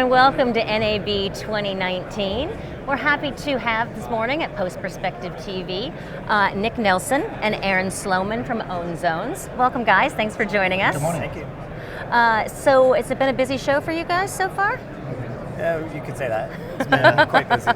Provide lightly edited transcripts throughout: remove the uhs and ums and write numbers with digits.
and welcome to NAB 2019. We're happy to have this morning at Post Perspective TV, Nick Nelson and Aaron Sloman from Ownzones. Welcome guys, thanks for joining us. Good morning. Thank you. So has it been a busy show for you guys so far? Yeah, you could say that. It's been quite busy.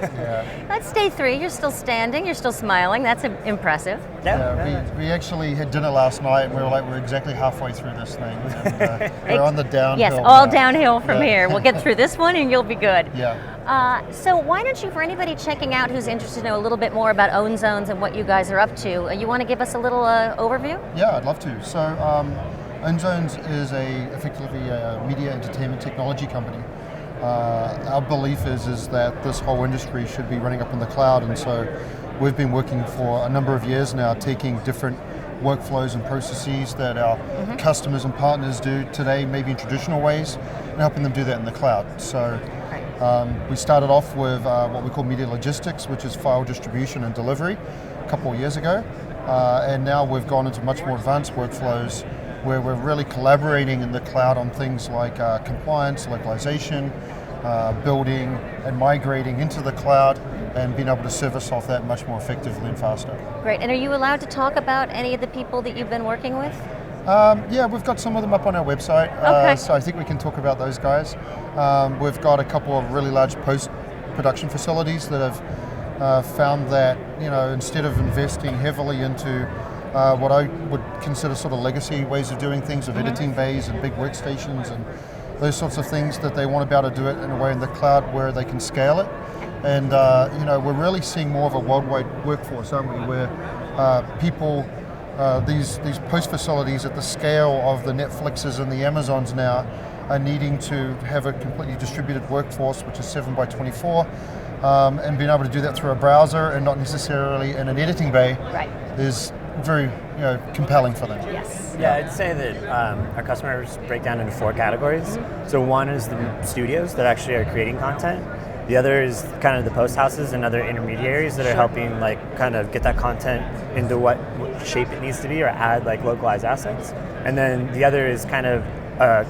Yeah. That's day 3, you're still standing, you're still smiling, that's impressive. We actually had dinner last night and we were like, we're exactly halfway through this thing. And, we're on the downhill. Yes, all now. downhill from here. We'll get through this one and you'll be good. Yeah. So why don't you, for anybody checking out who's interested to know a little bit more about Ownzones and what you guys are up to, you want to give us a little overview? Yeah, I'd love to. So Ownzones is effectively a media entertainment technology company. Our belief is that this whole industry should be running up in the cloud, and so we've been working for a number of years now, taking different workflows and processes that our customers and partners do today, maybe in traditional ways, and helping them do that in the cloud. So we started off with what we call media logistics, which is file distribution and delivery, a couple of years ago, and now we've gone into much more advanced workflows where we're really collaborating in the cloud on things like compliance, localization, building and migrating into the cloud and being able to service off that much more effectively and faster. Great, and are you allowed to talk about any of the people that you've been working with? Yeah, we've got some of them up on our website, so I think we can talk about those guys. We've got a couple of really large post-production facilities that have found that, instead of investing heavily into what I would consider sort of legacy ways of doing things, of editing bays and big workstations and those sorts of things, that they want to be able to do it in a way in the cloud where they can scale it. And we're really seeing more of a worldwide workforce, aren't we? Where people, these post facilities at the scale of the Netflixes and the Amazons now, are needing to have a completely distributed workforce, which is 7 by 24, and being able to do that through a browser and not necessarily in an editing bay is very compelling for them. Yes. Yeah, I'd say that our customers break down into 4 categories. So one is the studios that actually are creating content. The other is kind of the post houses and other intermediaries that are helping kind of get that content into what shape it needs to be or add localized assets. And then the other is kind of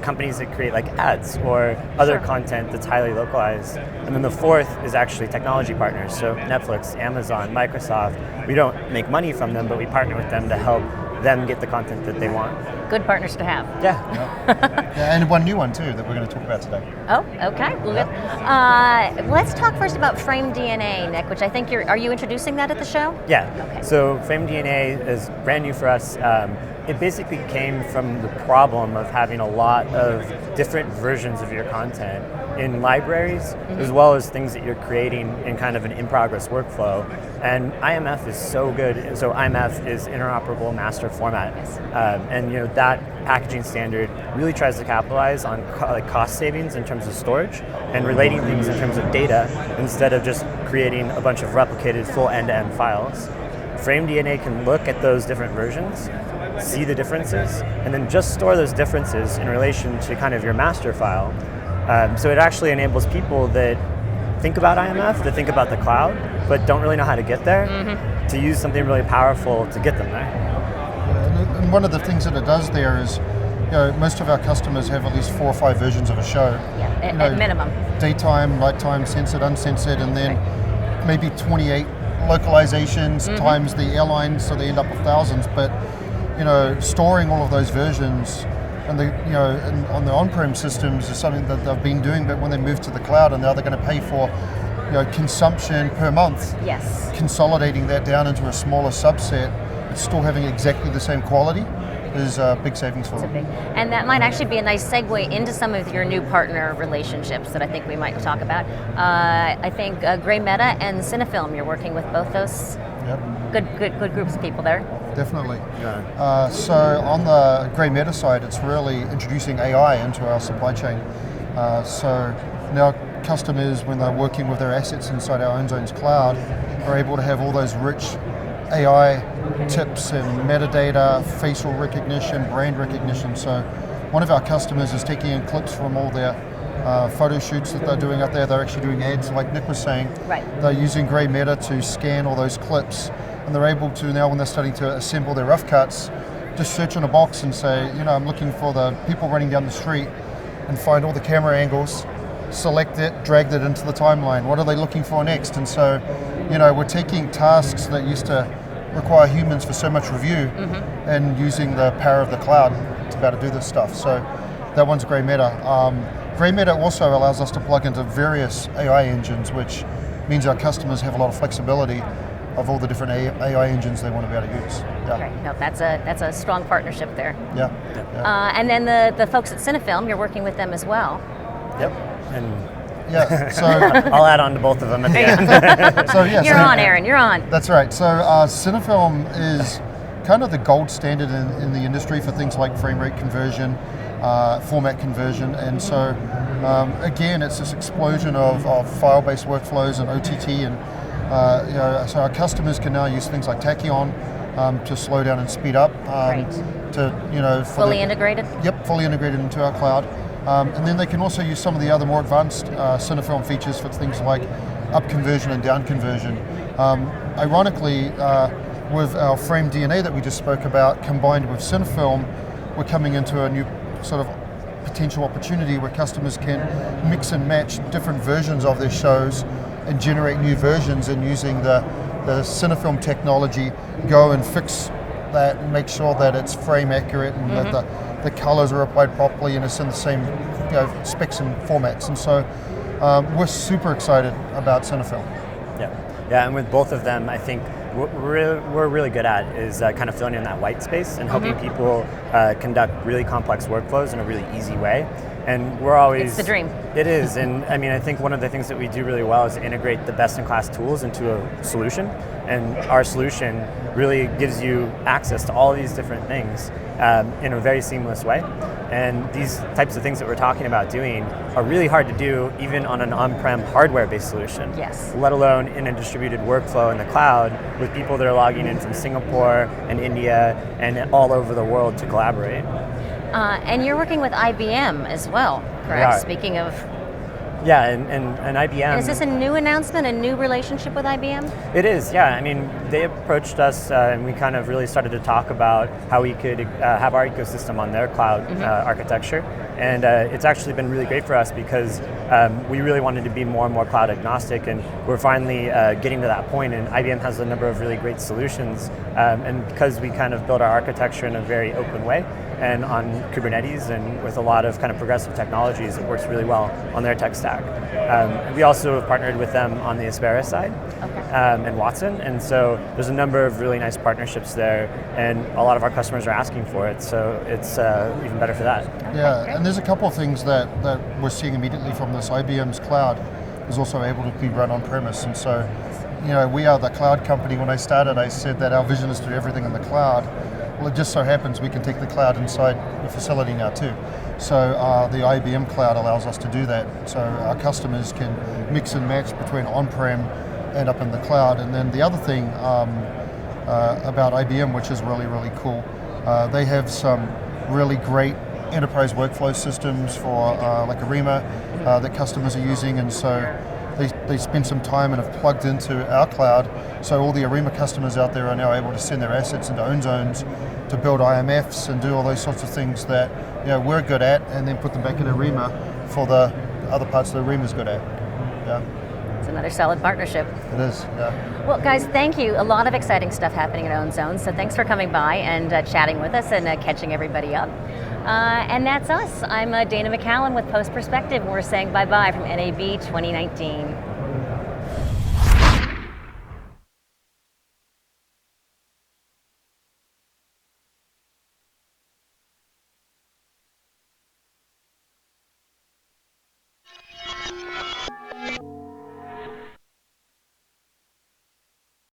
companies that create ads or other content that's highly localized. And then the 4th is actually technology partners. So Netflix, Amazon, Microsoft. We don't make money from them, but we partner with them to help them get the content that they want. Good partners to have. Yeah. And one new one too that we're going to talk about today. Oh, okay. Well, let's talk first about Frame DNA, Nick, which I think are you introducing that at the show? Yeah. Okay. So Frame DNA is brand new for us. It basically came from the problem of having a lot of different versions of your content in libraries, as well as things that you're creating in kind of an in-progress workflow. And IMF is so good. So IMF is interoperable master format. And that packaging standard really tries to capitalize on cost savings in terms of storage and relating things in terms of data instead of just creating a bunch of replicated full end-to-end files. Frame DNA can look at those different versions, see the differences, and then just store those differences in relation to kind of your master file. So it actually enables people that think about IMF, that think about the cloud, but don't really know how to get there, to use something really powerful to get them there. Yeah, and one of the things that it does there is, most of our customers have at least 4 or 5 versions of a show. Yeah, at minimum. Daytime, nighttime, censored, uncensored, and then maybe 28 localizations times the airlines, so they end up with thousands. But storing all of those versions and on the on-prem systems is something that they've been doing, but when they move to the cloud and now they're going to pay for consumption per month, consolidating that down into a smaller subset, but still having exactly the same quality is a big savings for them. And that might actually be a nice segue into some of your new partner relationships that I think we might talk about. I think Grey Meta and Cinefilm, you're working with both those good groups of people there. Definitely. Yeah. So on the Grey Meta side, it's really introducing AI into our supply chain. So now customers, when they're working with their assets inside our Ownzones cloud, are able to have all those rich AI tips and metadata, facial recognition, brand recognition. So one of our customers is taking in clips from all their photo shoots that they're doing out there. They're actually doing ads, like Nick was saying. They're using Grey Meta to scan all those clips, and they're able to now, when they're starting to assemble their rough cuts, just search in a box and say, I'm looking for the people running down the street, and find all the camera angles select it, dragged it into the timeline. What are they looking for next? And so, we're taking tasks that used to require humans for so much review and using the power of the cloud to be able to do this stuff. So that one's Grey Meta. Grey Meta also allows us to plug into various AI engines, which means our customers have a lot of flexibility of all the different AI engines they want to be able to use. Yeah. Great. No, that's a strong partnership there. Yeah. And then the folks at Cinefilm, you're working with them as well. Yep. And yeah. So I'll add on to both of them at the end. so yeah. You're on, Aaron. You're on. That's right. So Cinefilm is kind of the gold standard in the industry for things like frame rate conversion, format conversion, and so again, it's this explosion of file-based workflows and OTT, and so our customers can now use things like Tachyon to slow down and speed up. To fully integrated. Yep, fully integrated into our cloud, and then they can also use some of the other more advanced Cinefilm features for things like up conversion and down conversion. Ironically, with our frame DNA that we just spoke about, combined with Cinefilm, we're coming into a new sort of potential opportunity where customers can mix and match different versions of their shows and generate new versions, and using the Cinefilm technology, go and fix that and make sure that it's frame accurate and that the colors are applied properly and it's in the same specs and formats. And so we're super excited about Cinefilm. Yeah, and with both of them, I think what we're really good at is kind of filling in that white space and helping people conduct really complex workflows in a really easy way. And we're always... It's the dream. It is, and I mean, I think one of the things that we do really well is integrate the best-in-class tools into a solution, and our solution really gives you access to all these different things in a very seamless way. And these types of things that we're talking about doing are really hard to do even on an on-prem hardware-based solution. Yes. Let alone in a distributed workflow in the cloud with people that are logging in from Singapore and India and all over the world to collaborate. And you're working with IBM as well, correct? Speaking of... Yeah, and IBM... And is this a new announcement, a new relationship with IBM? It is, yeah. I mean, they approached us and we kind of really started to talk about how we could have our ecosystem on their cloud architecture. And it's actually been really great for us because we really wanted to be more and more cloud agnostic, and we're finally getting to that point, and IBM has a number of really great solutions. And because we kind of build our architecture in a very open way, and on Kubernetes and with a lot of kind of progressive technologies, it works really well on their tech stack. We also have partnered with them on the Aspera side and Watson, and so there's a number of really nice partnerships there, and a lot of our customers are asking for it, so it's even better for that. Yeah, and there's a couple of things that we're seeing immediately from this. IBM's cloud is also able to be run on-premise, and so we are the cloud company. When I started, I said that our vision is to do everything in the cloud. Well, it just so happens we can take the cloud inside the facility now too. So the IBM cloud allows us to do that. So our customers can mix and match between on-prem and up in the cloud. And then the other thing about IBM, which is really, really cool, they have some really great enterprise workflow systems for like Arima that customers are using, and so they spend some time and have plugged into our cloud, so all the Arima customers out there are now able to send their assets into Ownzones to build IMFs and do all those sorts of things that we're good at, and then put them back in Arima for the other parts that Arima's good at. Yeah. It's another solid partnership. It is, yeah. Well, guys, thank you. A lot of exciting stuff happening at Ownzones, so thanks for coming by and chatting with us and catching everybody up. And that's us. I'm Dana McCallum with Post Perspective, and we're saying bye-bye from NAB 2019.